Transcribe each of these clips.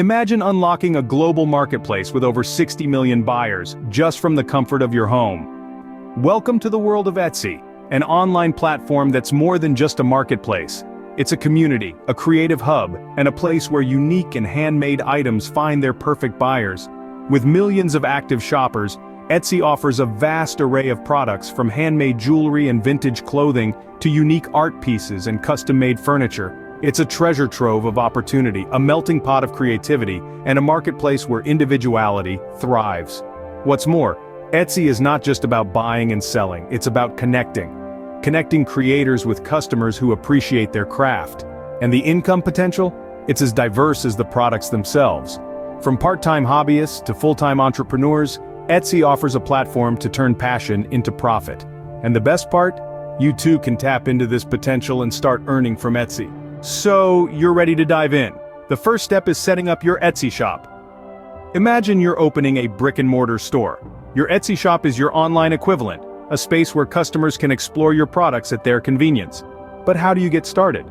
Imagine unlocking a global marketplace with over 60 million buyers just from the comfort of your home. Welcome to the world of Etsy, an online platform that's more than just a marketplace. It's a community, a creative hub, and a place where unique and handmade items find their perfect buyers. With millions of active shoppers, Etsy offers a vast array of products from handmade jewelry and vintage clothing to unique art pieces and custom-made furniture. It's a treasure trove of opportunity, a melting pot of creativity, and a marketplace where individuality thrives. What's more, Etsy is not just about buying and selling, it's about connecting creators with customers who appreciate their craft. And the income potential? It's as diverse as the products themselves. From part-time hobbyists to full-time entrepreneurs, Etsy offers a platform to turn passion into profit. And the best part? You too can tap into this potential and start earning from Etsy. So, you're ready to dive in. The first step is setting up your Etsy shop. Imagine you're opening a brick-and-mortar store. Your Etsy shop is your online equivalent, a space where customers can explore your products at their convenience. But how do you get started?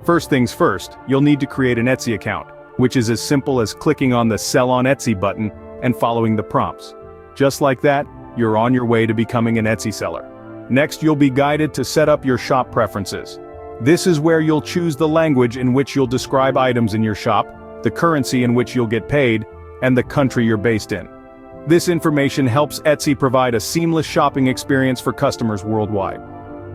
First things first, you'll need to create an Etsy account, which is as simple as clicking on the Sell on Etsy button and following the prompts. Just like that, you're on your way to becoming an Etsy seller. Next, you'll be guided to set up your shop preferences. This is where you'll choose the language in which you'll describe items in your shop, the currency in which you'll get paid, and the country you're based in. This information helps Etsy provide a seamless shopping experience for customers worldwide.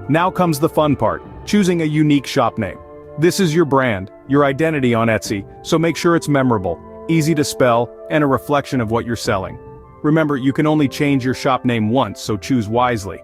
Now comes the fun part, choosing a unique shop name. This is your brand, your identity on Etsy, so make sure it's memorable, easy to spell, and a reflection of what you're selling. Remember, you can only change your shop name once, so choose wisely.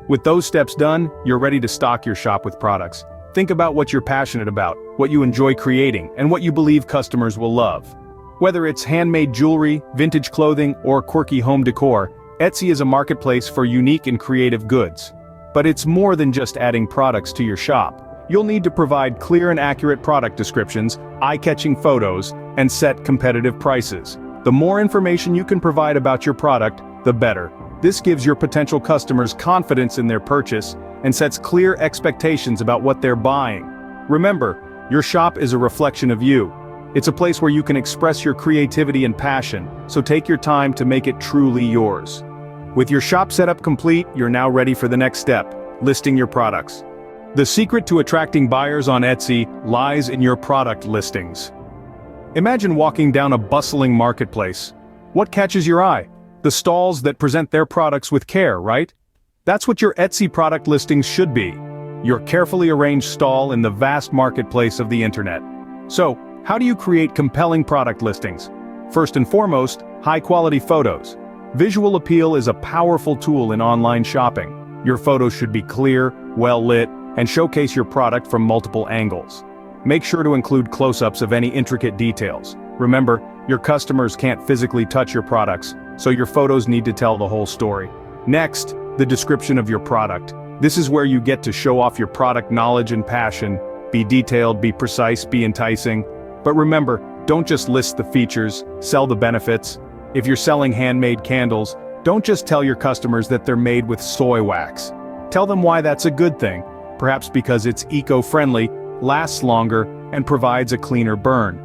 With those steps done, you're ready to stock your shop with products. Think about what you're passionate about, what you enjoy creating, and what you believe customers will love. Whether it's handmade jewelry, vintage clothing, or quirky home decor, Etsy is a marketplace for unique and creative goods. But it's more than just adding products to your shop. You'll need to provide clear and accurate product descriptions, eye-catching photos, and set competitive prices. The more information you can provide about your product, the better. This gives your potential customers confidence in their purchase and sets clear expectations about what they're buying. Remember, your shop is a reflection of you. It's a place where you can express your creativity and passion, so take your time to make it truly yours. With your shop setup complete, you're now ready for the next step, listing your products. The secret to attracting buyers on Etsy lies in your product listings. Imagine walking down a bustling marketplace. What catches your eye? The stalls that present their products with care, right? That's what your Etsy product listings should be. Your carefully arranged stall in the vast marketplace of the internet. So, how do you create compelling product listings? First and foremost, high-quality photos. Visual appeal is a powerful tool in online shopping. Your photos should be clear, well-lit, and showcase your product from multiple angles. Make sure to include close-ups of any intricate details. Remember, your customers can't physically touch your products, so your photos need to tell the whole story. Next, the description of your product. This is where you get to show off your product knowledge and passion. Be detailed, be precise, be enticing. But remember, don't just list the features, sell the benefits. If you're selling handmade candles, don't just tell your customers that they're made with soy wax. Tell them why that's a good thing, perhaps because it's eco-friendly, lasts longer, and provides a cleaner burn.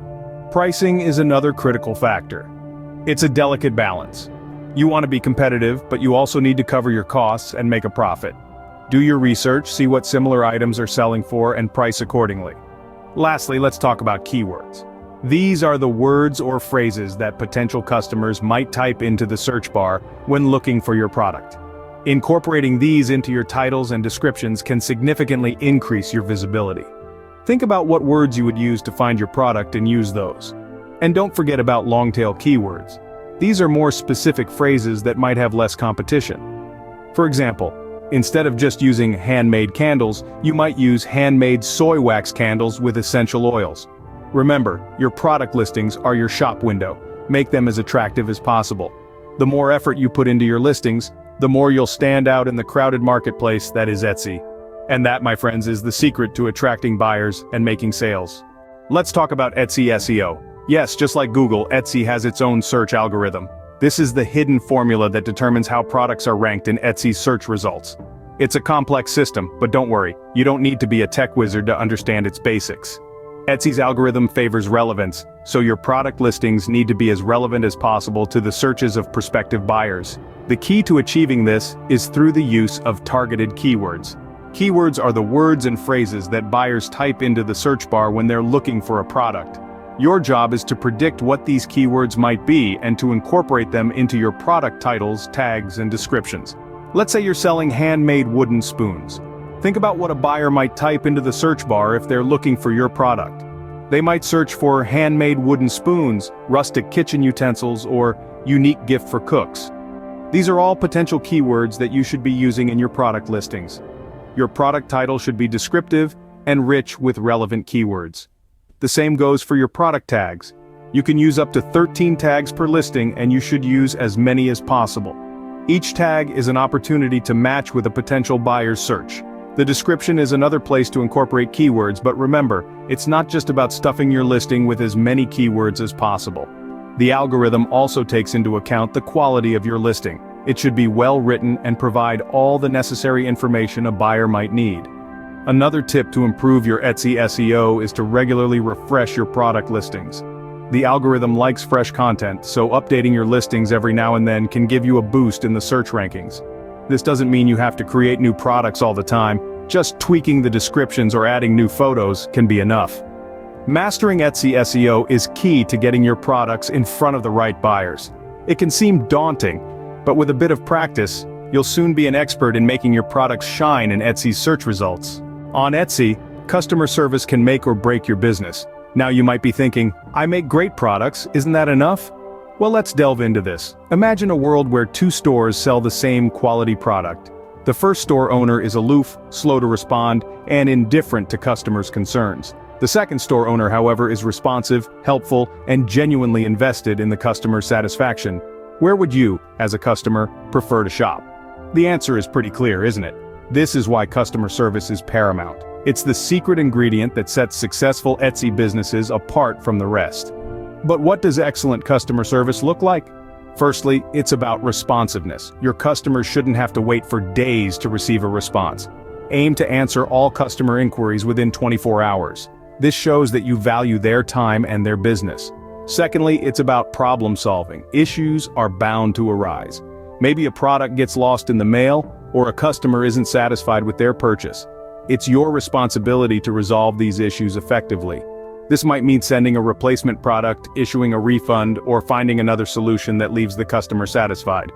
Pricing is another critical factor. It's a delicate balance. You want to be competitive, but you also need to cover your costs and make a profit. Do your research, see what similar items are selling for, and price accordingly. Lastly, let's talk about keywords. These are the words or phrases that potential customers might type into the search bar when looking for your product. Incorporating these into your titles and descriptions can significantly increase your visibility. Think about what words you would use to find your product and use those. And don't forget about long-tail keywords. These are more specific phrases that might have less competition. For example, instead of just using handmade candles, you might use handmade soy wax candles with essential oils. Remember, your product listings are your shop window. Make them as attractive as possible. The more effort you put into your listings, the more you'll stand out in the crowded marketplace that is Etsy. And that, my friends, is the secret to attracting buyers and making sales. Let's talk about Etsy SEO. Yes, just like Google, Etsy has its own search algorithm. This is the hidden formula that determines how products are ranked in Etsy's search results. It's a complex system, but don't worry, you don't need to be a tech wizard to understand its basics. Etsy's algorithm favors relevance, so your product listings need to be as relevant as possible to the searches of prospective buyers. The key to achieving this is through the use of targeted keywords. Keywords are the words and phrases that buyers type into the search bar when they're looking for a product. Your job is to predict what these keywords might be and to incorporate them into your product titles, tags, and descriptions. Let's say you're selling handmade wooden spoons. Think about what a buyer might type into the search bar if they're looking for your product. They might search for handmade wooden spoons, rustic kitchen utensils, or unique gift for cooks. These are all potential keywords that you should be using in your product listings. Your product title should be descriptive and rich with relevant keywords. The same goes for your product tags. You can use up to 13 tags per listing, and you should use as many as possible. Each tag is an opportunity to match with a potential buyer's search. The description is another place to incorporate keywords, but remember, it's not just about stuffing your listing with as many keywords as possible. The algorithm also takes into account the quality of your listing. It should be well written and provide all the necessary information a buyer might need. Another tip to improve your Etsy SEO is to regularly refresh your product listings. The algorithm likes fresh content, so updating your listings every now and then can give you a boost in the search rankings. This doesn't mean you have to create new products all the time. Just tweaking the descriptions or adding new photos can be enough. Mastering Etsy SEO is key to getting your products in front of the right buyers. It can seem daunting, but with a bit of practice, you'll soon be an expert in making your products shine in Etsy's search results. On Etsy, customer service can make or break your business. Now you might be thinking, I make great products, isn't that enough? Well, let's delve into this. Imagine a world where two stores sell the same quality product. The first store owner is aloof, slow to respond, and indifferent to customers' concerns. The second store owner, however, is responsive, helpful, and genuinely invested in the customer's satisfaction. Where would you, as a customer, prefer to shop? The answer is pretty clear, isn't it? This is why customer service is paramount. It's the secret ingredient that sets successful Etsy businesses apart from the rest. But what does excellent customer service look like? Firstly, it's about responsiveness. Your customers shouldn't have to wait for days to receive a response. Aim to answer all customer inquiries within 24 hours. This shows that you value their time and their business. Secondly, it's about problem solving. Issues are bound to arise. Maybe a product gets lost in the mail, or a customer isn't satisfied with their purchase. It's your responsibility to resolve these issues effectively. This might mean sending a replacement product, issuing a refund, or finding another solution that leaves the customer satisfied.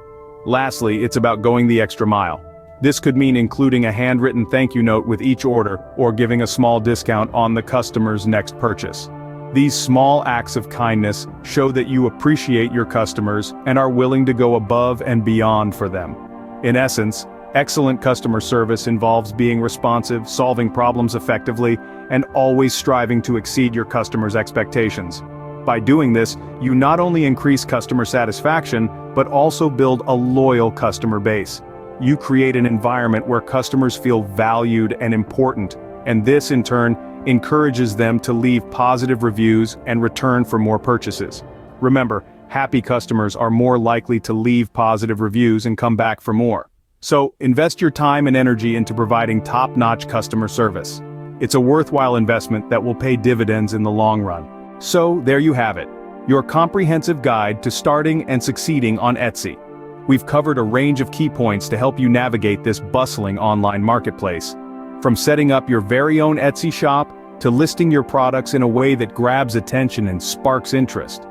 Lastly, it's about going the extra mile. This could mean including a handwritten thank you note with each order, or giving a small discount on the customer's next purchase. These small acts of kindness show that you appreciate your customers and are willing to go above and beyond for them. In essence, excellent customer service involves being responsive, solving problems effectively, and always striving to exceed your customers' expectations. By doing this, you not only increase customer satisfaction, but also build a loyal customer base. You create an environment where customers feel valued and important, and this, in turn, encourages them to leave positive reviews and return for more purchases. Remember, happy customers are more likely to leave positive reviews and come back for more. So, invest your time and energy into providing top-notch customer service. It's a worthwhile investment that will pay dividends in the long run. So, there you have it, your comprehensive guide to starting and succeeding on Etsy. We've covered a range of key points to help you navigate this bustling online marketplace. From setting up your very own Etsy shop, to listing your products in a way that grabs attention and sparks interest.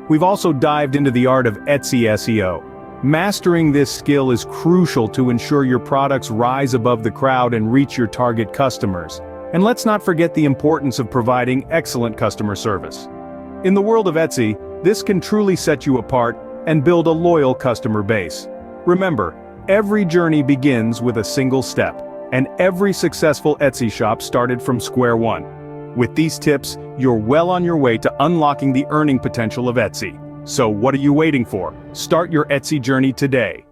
We've also dived into the art of Etsy SEO. Mastering this skill is crucial to ensure your products rise above the crowd and reach your target customers. And let's not forget the importance of providing excellent customer service. In the world of Etsy, this can truly set you apart and build a loyal customer base. Remember, every journey begins with a single step, and every successful Etsy shop started from square one. With these tips, you're well on your way to unlocking the earning potential of Etsy. So what are you waiting for? Start your Etsy journey today.